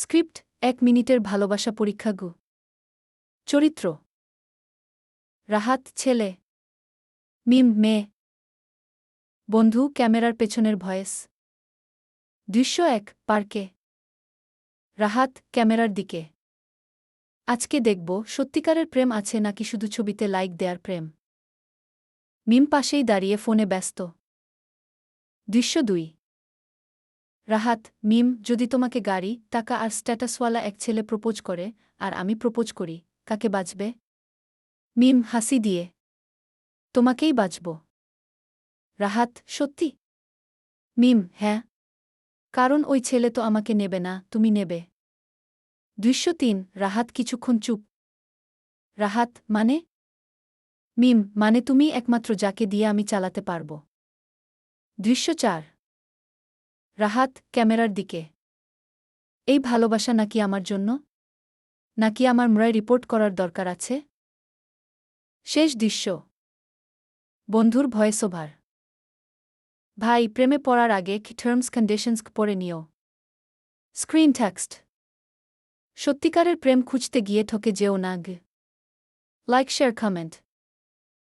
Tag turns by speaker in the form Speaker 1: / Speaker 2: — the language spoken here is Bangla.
Speaker 1: স্ক্রিপ্ট ১ মিনিটের ভালোবাসা পরীক্ষা গু চরিত্র রাহাত ছেলে, মিম মেয়ে, বন্ধু ক্যামেরার পেছনের ভয়েস। দৃশ্য ১ পার্কে। রাহাত ক্যামেরার দিকে। আজকে দেখব সত্যিকারের প্রেম আছে নাকি শুধু ছবিতে লাইক দেয়ার প্রেম। মিম পাশেই দাঁড়িয়ে ফোনে ব্যস্ত। দৃশ্য ২ রাহাত মিম যদি তোমাকে গাড়ি, টাকা আর স্ট্যাটাসওয়ালা এক ছেলে প্রপোজ করে আর আমি প্রপোজ করি, কাকে বাঁচবে? মিম হাসি দিয়ে। তোমাকেই বাঁচব। রাহাত সত্যি? মিম হ্যাঁ। কারণ ওই ছেলে তো আমাকে নেবে না, তুমি নেবে। দৃশ্য ৩ রাহাত কিছুক্ষণ চুপ। রাহাত মানে? মিম মানে তুমিই একমাত্র যাকে দিয়ে আমি চালাতে পারব। দৃশ্য ৪ রাহাত ক্যামেরার দিকে। এই ভালোবাসা নাকি আমার জন্য? নাকি আমার মৃয় রিপোর্ট করার দরকার আছে? শেষ দৃশ্য বন্ধুর ভয়েস ওভার। ভাই প্রেমে পড়ার আগে টার্মস কন্ডিশনস পড়ে নিও। Screen text. সত্যিকারের প্রেম খুঁজতে গিয়ে ঠকে যেও না। Like share comment.